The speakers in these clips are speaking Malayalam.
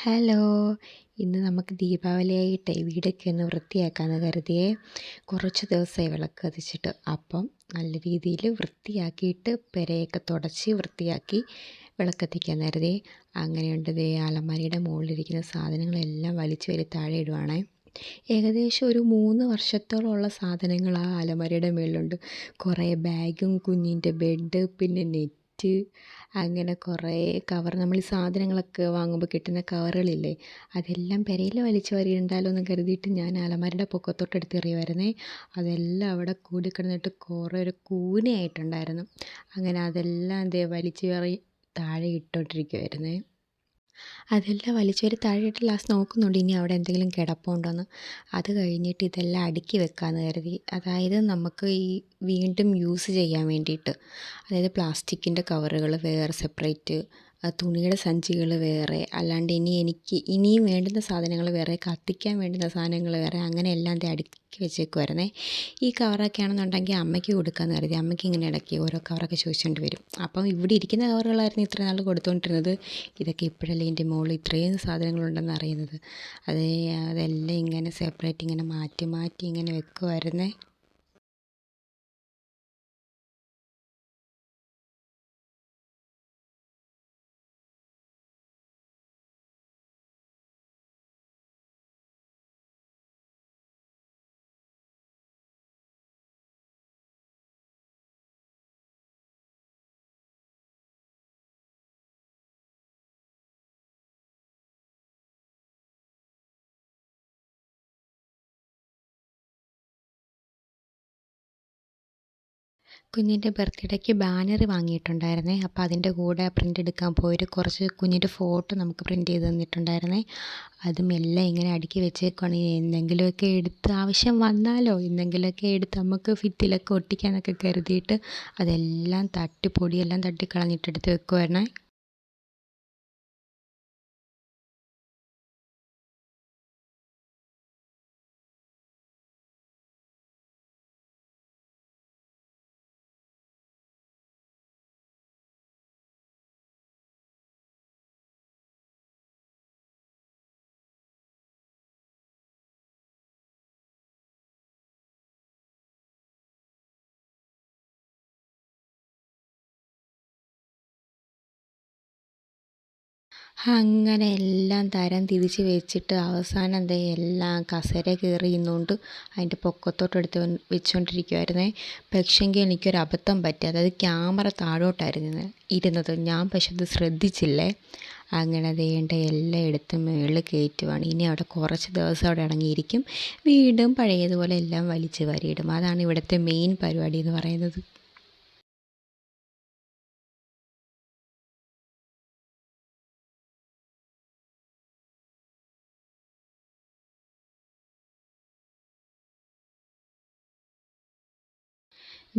ഹലോ. ഇന്ന് നമുക്ക് ദീപാവലിയായിട്ടേ വീടൊക്കെ ഒന്ന് വൃത്തിയാക്കാമെന്ന് കരുതിയേ. കുറച്ച് ദിവസമായി വിളക്ക് കത്തിച്ചിട്ട്. അപ്പം നല്ല രീതിയിൽ വൃത്തിയാക്കിയിട്ട് പെരയൊക്കെ തുടച്ച് വൃത്തിയാക്കി വിളക്ക് കത്തിക്കാമെന്ന് കരുതി. അങ്ങനെയുണ്ട്, ദേ അലമാരിയുടെ മുകളിലിരിക്കുന്ന സാധനങ്ങളെല്ലാം വലിച്ചു വാരി താഴെ ഇടുവാണേ. ഏകദേശം ഒരു 3 വർഷത്തോളമുള്ള സാധനങ്ങൾ ആ അലമാരയുടെ മുകളിലുണ്ട്. കുറേ ബാഗും കുഞ്ഞിൻ്റെ ബെഡ്, പിന്നെ നെറ്റ്, അങ്ങനെ കുറേ കവർ, നമ്മൾ ഈ സാധനങ്ങളൊക്കെ വാങ്ങുമ്പോൾ കിട്ടുന്ന കവറുകളില്ലേ, അതെല്ലാം പുരയിൽ വലിച്ചു വാരിയിടണ്ടാലോ എന്ന് കരുതിയിട്ട് ഞാൻ അലമാരയുടെ പൊക്കത്തോട്ട് എടുത്തെറിയുമായിരുന്നേ. അതെല്ലാം അവിടെ കൂടിക്കിടന്നിട്ട് കുറേ ഒരു കൂനയായിട്ടുണ്ടായിരുന്നു. അങ്ങനെ അതെല്ലാം ദേ വലിച്ചു വാരി താഴെ ഇട്ടോണ്ടിരിക്കുമായിരുന്നേ. അതെല്ലാം വലിച്ചൊരു താഴെയിട്ട് ലാസ്റ്റ് നോക്കുന്നുണ്ട് ഇനി അവിടെ എന്തെങ്കിലും കിടപ്പുണ്ടോയെന്ന്. അത് കഴിഞ്ഞിട്ട് ഇതെല്ലാം അടുക്കി വെക്കാമെന്ന് കരുതി. അതായത് നമുക്ക് ഈ വീണ്ടും യൂസ് ചെയ്യാൻ വേണ്ടിയിട്ട്, അതായത് പ്ലാസ്റ്റിക്കിൻ്റെ കവറുകൾ വേറെ സെപ്പറേറ്റ്, തുണിയുടെ സഞ്ചികൾ വേറെ, അല്ലാണ്ട് എനിക്ക് ഇനിയും വേണ്ടുന്ന സാധനങ്ങൾ വേറെ, കത്തിക്കാൻ വേണ്ടുന്ന സാധനങ്ങൾ വേറെ, അങ്ങനെ എല്ലാം അടുക്കി വെച്ചേക്കുമായിരുന്നേ. ഈ കവറൊക്കെ ആണെന്നുണ്ടെങ്കിൽ അമ്മയ്ക്ക് കൊടുക്കാമെന്ന് കരുതി. അമ്മയ്ക്ക് ഇങ്ങനെ ഇടയ്ക്ക് ഓരോ കവറൊക്കെ ചോദിച്ചുകൊണ്ട് വരും. അപ്പം ഇവിടെ ഇരിക്കുന്ന കവറുകളായിരുന്നു ഇത്ര നാൾ കൊടുത്തുകൊണ്ടിരുന്നത്. ഇതൊക്കെ ഇപ്പോഴല്ലേ എൻ്റെ മുകളിൽ ഇത്രയും സാധനങ്ങളുണ്ടെന്ന് അറിയുന്നത്. അതെല്ലാം ഇങ്ങനെ സെപ്പറേറ്റ് ഇങ്ങനെ മാറ്റി മാറ്റി ഇങ്ങനെ വെക്കുമായിരുന്നേ. കുഞ്ഞിൻ്റെ ബർത്ത്ഡേക്ക് ബാനർ വാങ്ങിയിട്ടുണ്ടായിരുന്നേ. അപ്പോൾ അതിൻ്റെ കൂടെ പ്രിൻ്റ് എടുക്കാൻ പോയിട്ട് കുറച്ച് കുഞ്ഞിൻ്റെ ഫോട്ടോ നമുക്ക് പ്രിൻ്റ് ചെയ്ത് തന്നിട്ടുണ്ടായിരുന്നേ. അതും എല്ലാം ഇങ്ങനെ അടുക്കി വെച്ചേക്കുവാണ്. എന്തെങ്കിലുമൊക്കെ എടുത്ത് ആവശ്യം വന്നാലോ, എന്തെങ്കിലുമൊക്കെ എടുത്ത് നമുക്ക് ഭിത്തിയിലൊക്കെ ഒട്ടിക്കാനൊക്കെ കരുതിയിട്ട് അതെല്ലാം തട്ടി പൊടിയെല്ലാം തട്ടിക്കളഞ്ഞിട്ട് എടുത്ത് വെക്കുമായിരുന്നേ. അങ്ങനെ എല്ലാം തരം തിരിച്ച് വെച്ചിട്ട് അവസാനം ദേ എല്ലാം കസേര കയറി ഇരുന്നുകൊണ്ട് അതിൻ്റെ പൊക്കത്തോട്ട് എടുത്ത് വെച്ചുകൊണ്ടിരിക്കുമായിരുന്നേ. പക്ഷേങ്കിൽ എനിക്കൊരു അബദ്ധം പറ്റി. അതായത് ക്യാമറ താഴോട്ടായിരുന്നു ഇരുന്നത്. ഞാൻ പക്ഷെ അത് ശ്രദ്ധിച്ചില്ലേ. അങ്ങനെ വേണ്ട എല്ലാം എടുത്ത് മുകളിൽ കയറ്റുവാണ്. ഇനി അവിടെ കുറച്ച് ദിവസം അവിടെ അടങ്ങിയിരിക്കും. വീണ്ടും പഴയതുപോലെ എല്ലാം വലിച്ച് വാരിയിടും. അതാണ് ഇവിടുത്തെ മെയിൻ പരിപാടി എന്ന് പറയുന്നത്.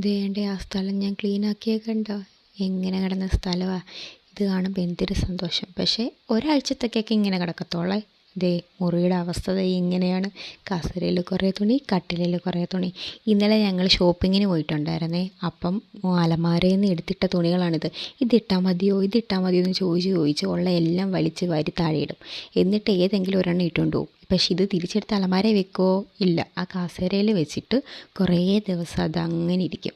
ദേണ്ടേ ആ സ്ഥലം ഞാൻ ക്ലീനാക്കിയേ കണ്ടോ? എങ്ങനെ കിടന്ന സ്ഥലമാണ്. ഇത് കാണുമ്പോൾ എന്തൊരു സന്തോഷം. പക്ഷേ ഒരാഴ്ചത്തേക്കൊക്കെ ഇങ്ങനെ കിടക്കത്തോളേ. ദേ മുറിയുടെ അവസ്ഥ ദേ ഇങ്ങനെയാണ്. കസേരയിൽ കുറേ തുണി, കട്ടിലിൽ കുറേ തുണി. ഇന്നലെ ഞങ്ങൾ ഷോപ്പിങ്ങിന് പോയിട്ടുണ്ടായിരുന്നേ. അപ്പം അലമാരയിൽ നിന്ന് എടുത്തിട്ട തുണികളാണിത്. ഇതിട്ടാൽ മതിയോ ഇതിട്ടാൽ മതിയോ എന്ന് ചോദിച്ച് ഉള്ള എല്ലാം വലിച്ച് വാരി താഴെയിടും. എന്നിട്ട് ഏതെങ്കിലും ഒരെണ്ണം ഇട്ടുകൊണ്ട് പോകും. പക്ഷെ ഇത് തിരിച്ചെടുത്ത് അലമാരയിൽ വെക്കുമോ? ഇല്ല, ആ കസേരയിൽ വെച്ചിട്ട് കുറേ ദിവസം അത് അങ്ങനെ ഇരിക്കും.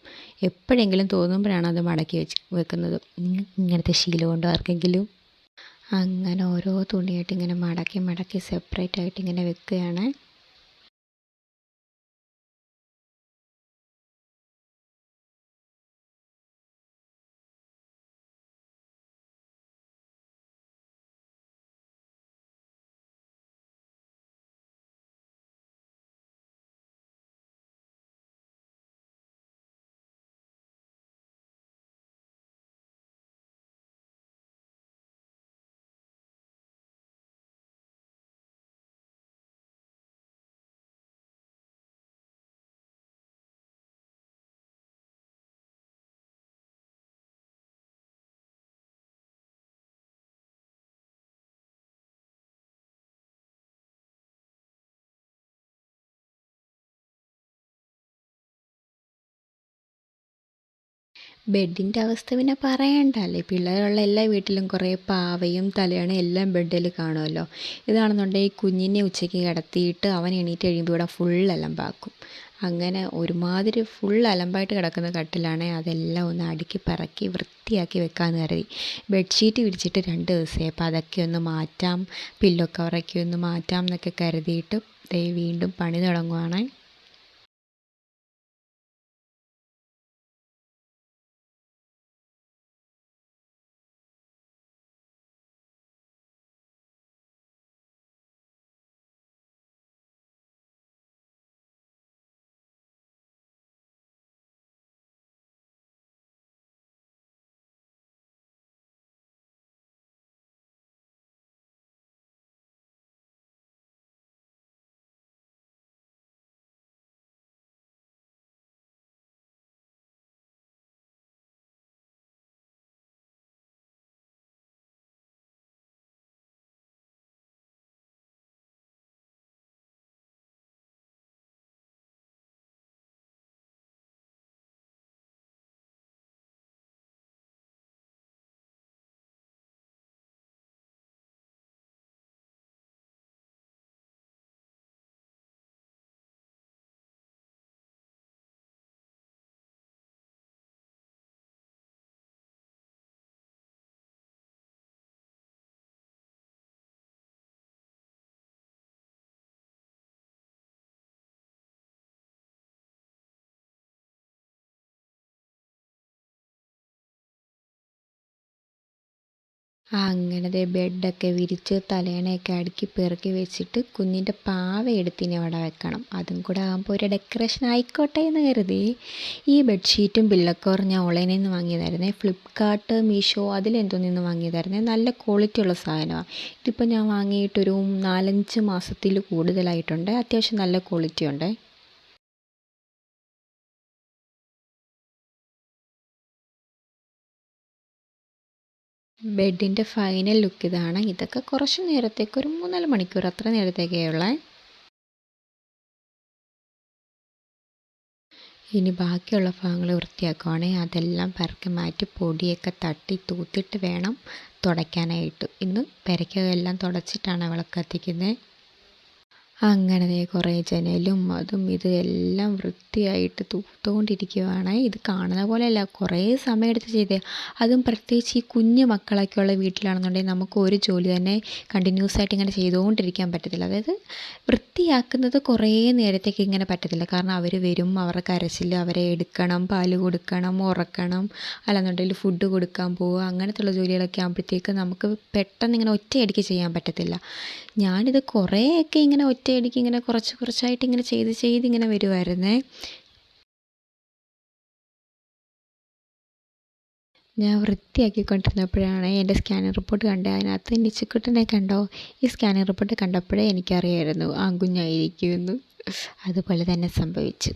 എപ്പോഴെങ്കിലും തോന്നുമ്പോഴാണ് അത് മടക്കി വെക്കുന്നത്. ഇങ്ങനത്തെ ശീലമുണ്ടോ ആർക്കെങ്കിലും? അങ്ങനെ ഓരോ തുണിയായിട്ട് ഇങ്ങനെ മടക്കി മടക്കി സെപ്പറേറ്റ് ആയിട്ട് ഇങ്ങനെ വെക്കുകയാണ്. ബെഡിൻ്റെ അവസ്ഥ പിന്നെ പറയണ്ടല്ലേ. പിള്ളേരുള്ള എല്ലാ വീട്ടിലും കുറേ പാവയും തലയണയും എല്ലാം ബെഡിൽ കാണുമല്ലോ. ഇതാണെന്നുണ്ടെങ്കിൽ കുഞ്ഞിനെ ഉച്ചയ്ക്ക് കിടത്തിയിട്ട് അവൻ എണീറ്റ് കഴിയുമ്പോൾ ഇവിടെ ഫുൾ അലമ്പാക്കും. അങ്ങനെ ഒരുമാതിരി ഫുൾ അലമ്പായിട്ട് കിടക്കുന്ന കട്ടിലാണേ അതെല്ലാം ഒന്ന് അടുക്കി പറക്കി വൃത്തിയാക്കി വെക്കാമെന്ന് കരുതി. ബെഡ്ഷീറ്റ് വിരിച്ചിട്ട് 2 ദിവസമായി. അപ്പോൾ അതൊക്കെ ഒന്ന് മാറ്റാം, പില്ലോ കവറൊക്കെ ഒന്ന് മാറ്റാം എന്നൊക്കെ കരുതിയിട്ട് വീണ്ടും പണി തുടങ്ങുവാണേ. അങ്ങനെ ദേ ബെഡൊക്കെ വിരിച്ച് തലേണയൊക്കെ അടുക്കി പെറുക്കി വെച്ചിട്ട് കുഞ്ഞിൻ്റെ പാവ എടുത്തിനി അവിടെ വെക്കണം. അതും കൂടെ ആകുമ്പോൾ ഒരു ഡെക്കറേഷൻ ആയിക്കോട്ടെ എന്ന് കരുതി. ഈ ബെഡ്ഷീറ്റും പില്ലക്കവറും ഞാൻ ഓൺലൈനിൽ നിന്ന് വാങ്ങിയതായിരുന്നേ. ഫ്ലിപ്കാർട്ട്, മീഷോ അതിലെന്തോന്നിൽ നിന്ന് വാങ്ങിയതായിരുന്നേ. നല്ല ക്വാളിറ്റി ഉള്ള സാധനമാണ്. ഇതിപ്പോൾ ഞാൻ വാങ്ങിയിട്ടൊരു 4-5 മാസത്തിൽ കൂടുതലായിട്ടുണ്ട്. അത്യാവശ്യം നല്ല ക്വാളിറ്റി ഉണ്ട്. ബെഡിൻ്റെ ഫൈനൽ ലുക്ക് ഇതാണ്. ഇതൊക്കെ കുറച്ച് നേരത്തേക്ക്, ഒരു 3-4 മണിക്കൂർ അത്ര നേരത്തേക്കേ ഉള്ളേ. ഇനി ബാക്കിയുള്ള ഭാഗങ്ങൾ വൃത്തിയാക്കുവാണെങ്കിൽ അതെല്ലാം പരക്കെ മാറ്റി പൊടിയൊക്കെ തട്ടി തൂത്തിട്ട് വേണം തുടയ്ക്കാനായിട്ട്. ഇന്ന് പെരയ്ക്കകമെല്ലാം തുടച്ചിട്ടാണ് വിളക്ക് കത്തിക്കുന്നത്. അങ്ങനെ ദേ കുറേ ജനലും അതും ഇതും എല്ലാം വൃത്തിയായിട്ട് തൂത്തുകൊണ്ടിരിക്കുകയാണ്. ഇത് കാണുന്ന പോലെയല്ല, കുറേ സമയമെടുത്ത് ചെയ്തേ. അതും പ്രത്യേകിച്ച് ഈ കുഞ്ഞു മക്കളൊക്കെ ഉള്ള വീട്ടിലാണെന്നുണ്ടെങ്കിൽ നമുക്ക് ഒരു ജോലി തന്നെ കണ്ടിന്യൂസ് ആയിട്ട് ഇങ്ങനെ ചെയ്തുകൊണ്ടിരിക്കാൻ പറ്റത്തില്ല. അതായത് വൃത്തിയാക്കുന്നത് കുറേ നേരത്തേക്ക് ഇങ്ങനെ പറ്റത്തില്ല. കാരണം അവർ വരും, അവരുടെ കരച്ചിൽ, അവരെ എടുക്കണം, പാല് കൊടുക്കണം, ഉറക്കണം, അല്ലാന്നുണ്ടെങ്കിൽ ഫുഡ് കൊടുക്കാൻ പോവുക, അങ്ങനത്തുള്ള ജോലികളൊക്കെ ആകുമ്പോഴത്തേക്ക് നമുക്ക് പെട്ടെന്ന് ഇങ്ങനെ ഒറ്റയടിക്ക് ചെയ്യാൻ പറ്റത്തില്ല. ഞാനിത് കുറേയൊക്കെ ഇങ്ങനെ ഒറ്റയടിക്ക് ഇങ്ങനെ കുറച്ച് കുറച്ചായിട്ട് ഇങ്ങനെ ചെയ്ത് ഇങ്ങനെ വരുമായിരുന്നേ. ഞാൻ വൃത്തിയാക്കിക്കൊണ്ടിരുന്നപ്പോഴാണ് എൻ്റെ സ്കാനിങ് റിപ്പോർട്ട് കണ്ടത്. അതിനകത്ത് നിച്ചിക്കുട്ടനെ കണ്ടോ? ഈ സ്കാനിങ് റിപ്പോർട്ട് കണ്ടപ്പോഴേ എനിക്കറിയായിരുന്നു ആൺകുഞ്ഞായിരിക്കുമെന്ന്. അതുപോലെ തന്നെ സംഭവിച്ചു.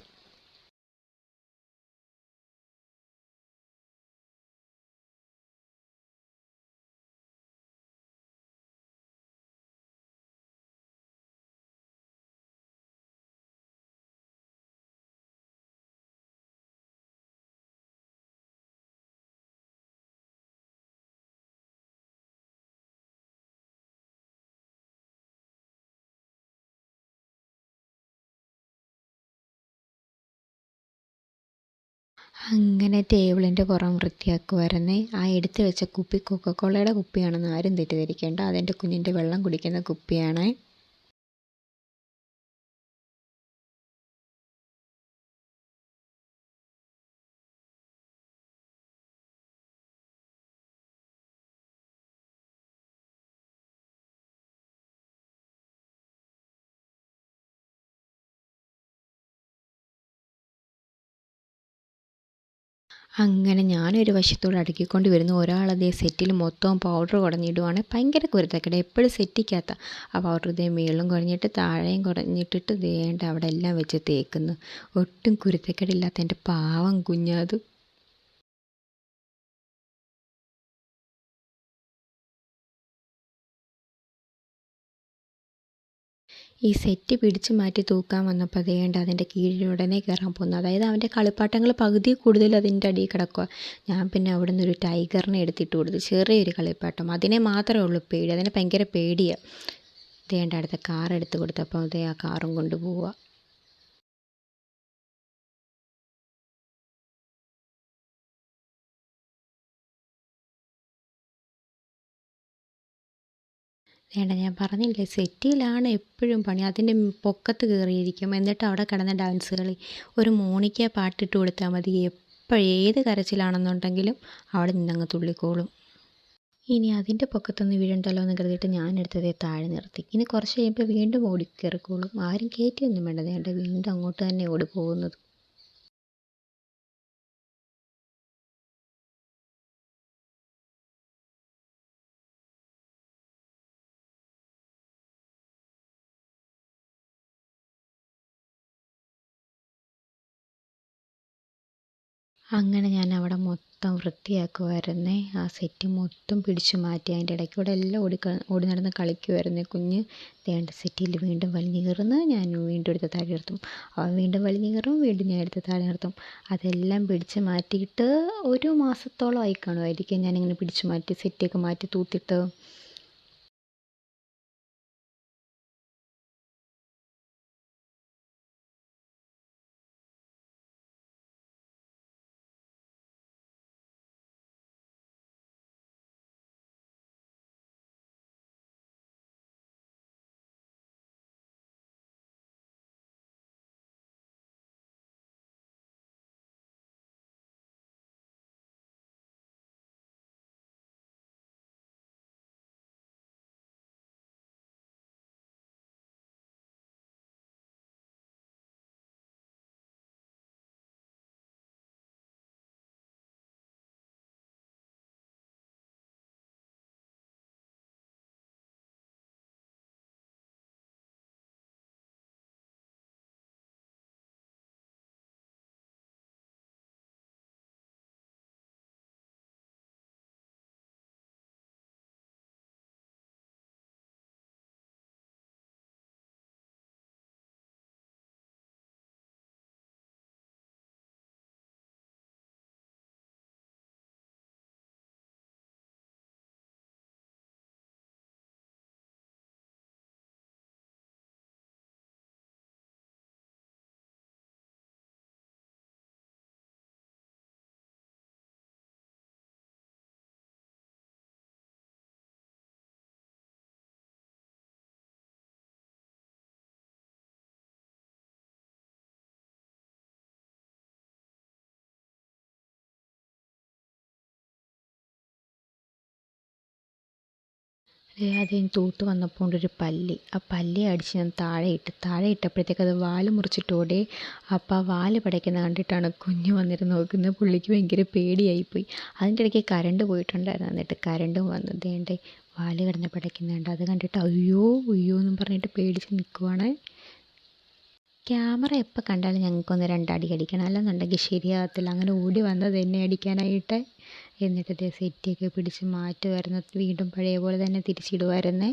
അങ്ങനെ ടേബിളിൻ്റെ പുറം വൃത്തിയാക്കുമായിരുന്നേ. ആ എടുത്ത് വെച്ച കുപ്പി കൊക്കക്കോളയുടെ കുപ്പിയാണെന്ന് ആരും തെറ്റിദ്ധരിക്കേണ്ട. അതെൻ്റെ കുഞ്ഞിൻ്റെ വെള്ളം കുടിക്കുന്ന കുപ്പിയാണ്. അങ്ങനെ ഞാനൊരു വശത്തൂടെ അടുക്കിക്കൊണ്ട് വരുന്നു. ഒരാളതേ സെറ്റിൽ മൊത്തവും പൗഡർ കുടഞ്ഞിടുവാണ്. ഭയങ്കര കുരുത്തക്കേട്. എപ്പോഴും സെറ്റിക്കകത്ത ആ പൗഡർ ഇതേ മേളിലും കുടഞ്ഞിട്ട് താഴെയും കുടഞ്ഞിട്ടിട്ട് ദേണ്ട അവിടെ എല്ലാം വെച്ച് തേക്കുന്നു. ഒട്ടും കുരുത്തക്കേടില്ലാത്ത എൻ്റെ പാവം കുഞ്ഞത്. ഈ സെറ്റ് പിടിച്ച് മാറ്റി തൂക്കാൻ വന്നപ്പോൾ അതേണ്ട അതിൻ്റെ കീഴിൽ ഉടനെ കയറാൻ പോകുന്നു. അതായത് അവൻ്റെ കളിപ്പാട്ടങ്ങൾ പകുതി കൂടുതൽ അതിൻ്റെ അടിയിൽ കിടക്കുക. ഞാൻ പിന്നെ അവിടെ നിന്ന് ഒരു ടൈഗറിനെ എടുത്തിട്ട് കൊടുത്തു, ചെറിയൊരു കളിപ്പാട്ടം. അതിനെ മാത്രമേ ഉള്ളൂ പേടി, അതിനെ ഭയങ്കര പേടിയാണ്. അതേണ്ട അടുത്ത കാർ എടുത്ത് കൊടുത്തപ്പോൾ അതേ ആ കാറും കൊണ്ട് പോവുക. വേണ്ട, ഞാൻ പറഞ്ഞില്ലേ സെറ്റിയിലാണ് എപ്പോഴും പണി. അതിൻ്റെ പൊക്കത്ത് കയറിയിരിക്കും, എന്നിട്ട് അവിടെ കിടന്ന് ഡാൻസ് കളി. ഒരു മോണിക്ക പാട്ടിട്ട് കൊടുത്താൽ മതി, ഏത് കരച്ചിലാണെന്നുണ്ടെങ്കിലും അവിടെ നിന്നങ്ങ് തുള്ളിക്കോളും. ഇനി അതിൻ്റെ പൊക്കത്തൊന്ന് വീഴണ്ടല്ലോ എന്ന് കരുതിയിട്ട് ഞാനെടുത്തതേ താഴെ നിർത്തി. ഇനി കുറച്ച് കഴിയുമ്പോൾ വീണ്ടും ഓടിക്കയറിക്കോളും. ആരും കയറ്റിയൊന്നും വേണ്ട, വേണ്ട വീണ്ടും അങ്ങോട്ട് തന്നെ ഓടി പോകുന്നത്. അങ്ങനെ ഞാൻ അവിടെ മൊത്തം വൃത്തിയാക്കുമായിരുന്നേ. ആ സെറ്റ് മൊത്തം പിടിച്ചു മാറ്റി. അതിൻ്റെ ഇടയ്ക്കൂടെ എല്ലാം ഓടി നടന്ന് കളിക്കുമായിരുന്നേ കുഞ്ഞ്. ദേണ്ട സെറ്റിൽ വീണ്ടും വലിഞ്ഞു കയറുന്നു, ഞാൻ വീണ്ടും എടുത്ത് താഴെ നിർത്തും. അവൻ വീണ്ടും വലിഞ്ഞു കയറും, വീണ്ടും ഞാൻ എടുത്ത് താഴെ നിർത്തും. അതെല്ലാം പിടിച്ച് മാറ്റിയിട്ട് ഒരു മാസത്തോളം ആയി കാണുമായിരിക്കും ഞാനിങ്ങനെ പിടിച്ചു മാറ്റി സെറ്റൊക്കെ മാറ്റി തൂത്തിട്ട്. അതിന് തൂത്ത് വന്നപ്പോൾ ഉണ്ടൊരു പല്ലി. ആ പല്ലിയെ അടിച്ച് ഞാൻ താഴെ ഇട്ടപ്പോഴത്തേക്ക് അത് വാല് മുറിച്ചിട്ട് ഓടി. അപ്പോൾ ആ വാല് പടയ്ക്കുന്ന കണ്ടിട്ടാണ് കുഞ്ഞ് വന്നിരുന്ന് നോക്കുന്നത്. പുള്ളിക്ക് ഭയങ്കര പേടിയായിപ്പോയി. അതിൻ്റെ ഇടയ്ക്ക് കരണ്ട് പോയിട്ടുണ്ടായിരുന്നു. എന്നിട്ട് കരണ്ടും വന്നു. ദേണ്ടേ വാല് കിടന്ന് പടയ്ക്കുന്നുണ്ട്. അത് കണ്ടിട്ട് അയ്യോ അയ്യോ എന്നും പറഞ്ഞിട്ട് പേടിച്ച് നിൽക്കുവാണ്. ക്യാമറ എപ്പോൾ കണ്ടാലും ഞങ്ങൾക്കൊന്ന് രണ്ടടി അടിക്കണം, അല്ലെന്നുണ്ടെങ്കിൽ ശരിയാകത്തില്ല. അങ്ങനെ ഓടി വന്നത് എന്നെ അടിക്കാനായിട്ട്. എന്നിട്ട് ദേ സെറ്റിയൊക്കെ പിടിച്ച് മാറ്റുമായിരുന്നു, വീണ്ടും പഴയ പോലെ തന്നെ തിരിച്ചിടുമായിരുന്നേ.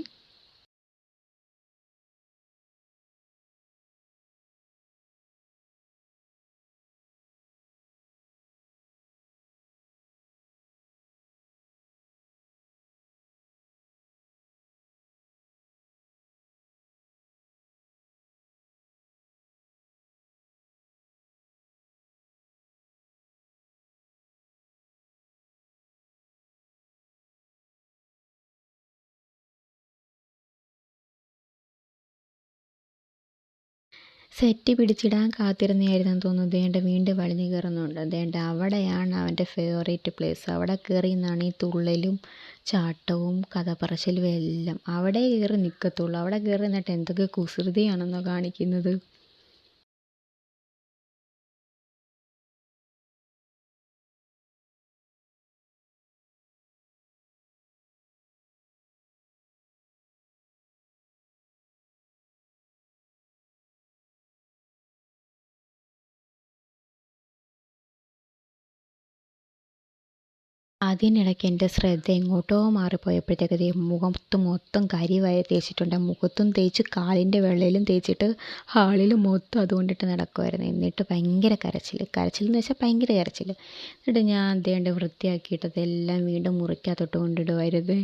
സെറ്റ് പിടിച്ചിടാൻ കാത്തിരുന്നതായിരുന്നെന്ന് തോന്നുന്നു. ദേണ്ട വീണ്ടും വലിഞ്ഞു കയറുന്നുണ്ട്. ദേണ്ട അവിടെയാണ് അവൻ്റെ ഫേവറേറ്റ് പ്ലേസ്. അവിടെ കയറി നിന്നാണ് ഈ തുള്ളലും ചാട്ടവും കഥ പറച്ചിലും എല്ലാം. അവിടെ കയറി നിൽക്കത്തുള്ളൂ. അവിടെ കയറി നിന്നിട്ട് എന്തൊക്കെ കുസൃതിയാണെന്നോ കാണിക്കുന്നത്. അതിനിടയ്ക്ക് എൻ്റെ ശ്രദ്ധ എങ്ങോട്ടോ മാറിപ്പോയപ്പോഴത്തേക്ക് ദേ മുഖത്ത് മൊത്തം കരിവാരി തേച്ചിട്ടുണ്ട്. മുഖത്തും തേച്ച് കാലിൻ്റെ വെള്ളയിലും തേച്ചിട്ട് ഹാളിൽ മൊത്തം അതുകൊണ്ടിട്ട് നടക്കുമായിരുന്നു. എന്നിട്ട് ഭയങ്കര കരച്ചിൽ എന്ന് വെച്ചാൽ ഭയങ്കര കരച്ചിൽ. എന്നിട്ട് ഞാൻ അതേണ്ട വൃത്തിയാക്കിയിട്ട് അതെല്ലാം വീണ്ടും മുറിക്കകത്തോട്ട് കൊണ്ടിടുമായിരുന്നു.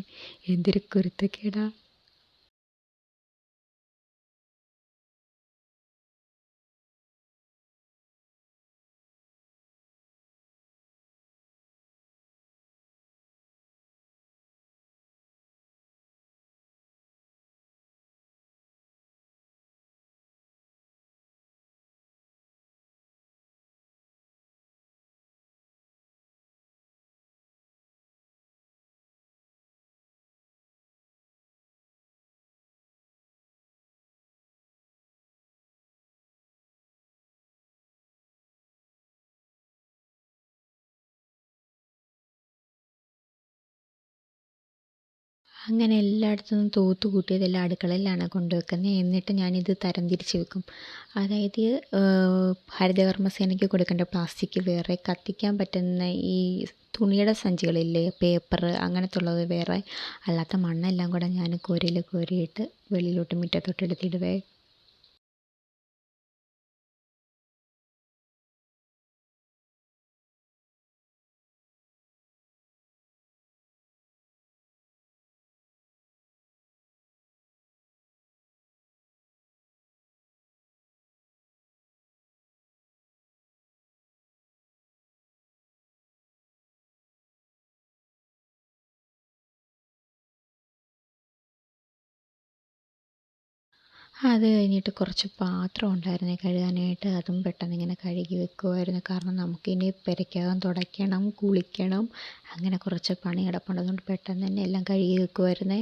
എന്തൊരു കുരുത്തക്കേടാ. അങ്ങനെ എല്ലായിടത്തു നിന്നും തൂത്ത് കൂട്ടിയതെല്ലാം അടുക്കളയിലാണ് കൊണ്ടുവെക്കുന്നത്. എന്നിട്ട് ഞാനിത് തരംതിരിച്ച് വെക്കും. അതായത് ഹരിതകർമ്മസേനയ്ക്ക് കൊടുക്കേണ്ട പ്ലാസ്റ്റിക് വേറെ, കത്തിക്കാൻ പറ്റുന്ന ഈ തുണിയുടെ സഞ്ചികളില്ലേ, പേപ്പർ അങ്ങനത്തെ ഉള്ളത് വേറെ, അല്ലാത്ത മണ്ണെല്ലാം കൂടെ ഞാൻ കോരിയിൽ കോരിയിട്ട് വെളിയിലോട്ട് മുറ്റത്തോട്ട് എടുത്തിടുവേ. അത് കഴിഞ്ഞിട്ട് കുറച്ച് പാത്രം ഉണ്ടായിരുന്നു കഴുകാനായിട്ട്. അതും പെട്ടെന്ന് ഇങ്ങനെ കഴുകി വെക്കുമായിരുന്നു. കാരണം നമുക്കിനി പെരയ്ക്കകം തുടയ്ക്കണം, കുളിക്കണം, അങ്ങനെ കുറച്ച് പണി കിടപ്പുണ്ട്. അതുകൊണ്ട് പെട്ടെന്ന് തന്നെ എല്ലാം കഴുകി വെക്കുമായിരുന്നേ.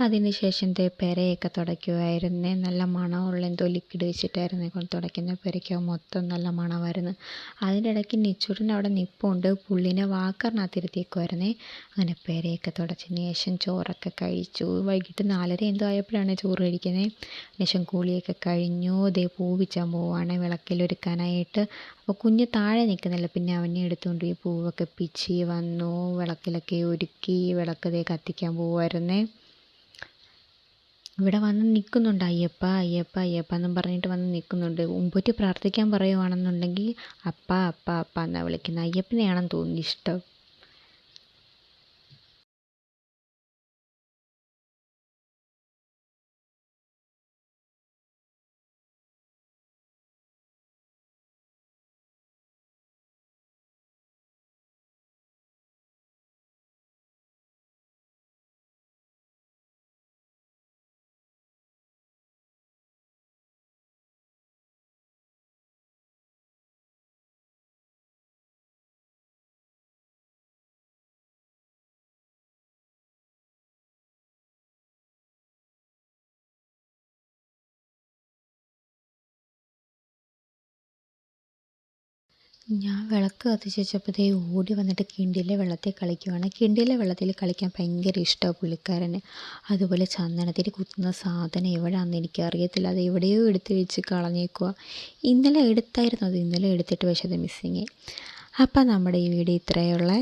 അതിന് ശേഷം ദേ പെരയൊക്കെ തുടയ്ക്കുമായിരുന്നേ. നല്ല മണമുള്ള എന്തോ ലിക്വിഡ് വെച്ചിട്ടായിരുന്നു കൊണ്ട് തുടയ്ക്കുന്നത്. പെരയ്ക്കകം മൊത്തം നല്ല മണമായിരുന്നു. അതിൻ്റെ ഇടയ്ക്ക് നിച്ചൂട്ടൻ അവിടെ നിൽപ്പുണ്ട്. പുള്ളിനെ വാക്കറിനകത്തിരുത്തിയേക്കുമായിരുന്നേ. അങ്ങനെ പെരയൊക്കെ തുടച്ചതിന് ശേഷം ചോറൊക്കെ കഴിച്ചു. വൈകിട്ട് 4:30 എന്തോ ആയപ്പോഴാണ് ചോറ് കഴിക്കുന്നത്. ശേഷം കുളിയൊക്കെ കഴിഞ്ഞു. ദേ പൂ പിച്ചാൻ പോവുകയാണ് വിളക്കിലൊരുക്കാനായിട്ട്. അപ്പോൾ കുഞ്ഞ് താഴെ നിൽക്കുന്നില്ല, പിന്നെ അവനെ എടുത്തുകൊണ്ട് ഈ പൂവൊക്കെ പിച്ചി വന്നു. വിളക്കിലൊക്കെ ഒരുക്കി വിളക്ക് ദേ കത്തിക്കാൻ പോവുമായിരുന്നേ. ഇവിടെ വന്ന് നിൽക്കുന്നുണ്ട്. അയ്യപ്പ അയ്യപ്പ അയ്യപ്പ എന്നും പറഞ്ഞിട്ട് വന്ന് നിൽക്കുന്നുണ്ട്. ഉമ്പൂറ്റി പ്രാർത്ഥിക്കാൻ പറയുവാണെന്നുണ്ടെങ്കിൽ അപ്പ അപ്പ അപ്പ എന്നാണ് വിളിക്കുന്നത്. അയ്യപ്പനെയാണെന്ന് തോന്നുന്നു ഇഷ്ടം. ഞാൻ വിളക്ക് കത്തിച്ച് വെച്ചപ്പോഴത്തേ ഓടി വന്നിട്ട് കിണ്ടിയിലെ വെള്ളത്തിൽ കളിക്കുവാണ്. കിണ്ടിയിലെ വെള്ളത്തിൽ കളിക്കാൻ ഭയങ്കര ഇഷ്ടമാണ് പുള്ളിക്കാരന്. അതുപോലെ ചന്ദനത്തിരി കുത്തുന്ന സാധനം എവിടെയാണെന്ന് എനിക്കറിയത്തില്ല. അത് എവിടെയോ എടുത്ത് വെച്ച് കളഞ്ഞേക്കുക. ഇന്നലെ എടുത്തായിരുന്നു അത്. ഇന്നലെ എടുത്തിട്ട് പക്ഷേ അത് മിസ്സിങ്. അപ്പം നമ്മുടെ ഈ വീഡിയോ ഇത്രയേ ഉള്ളേ.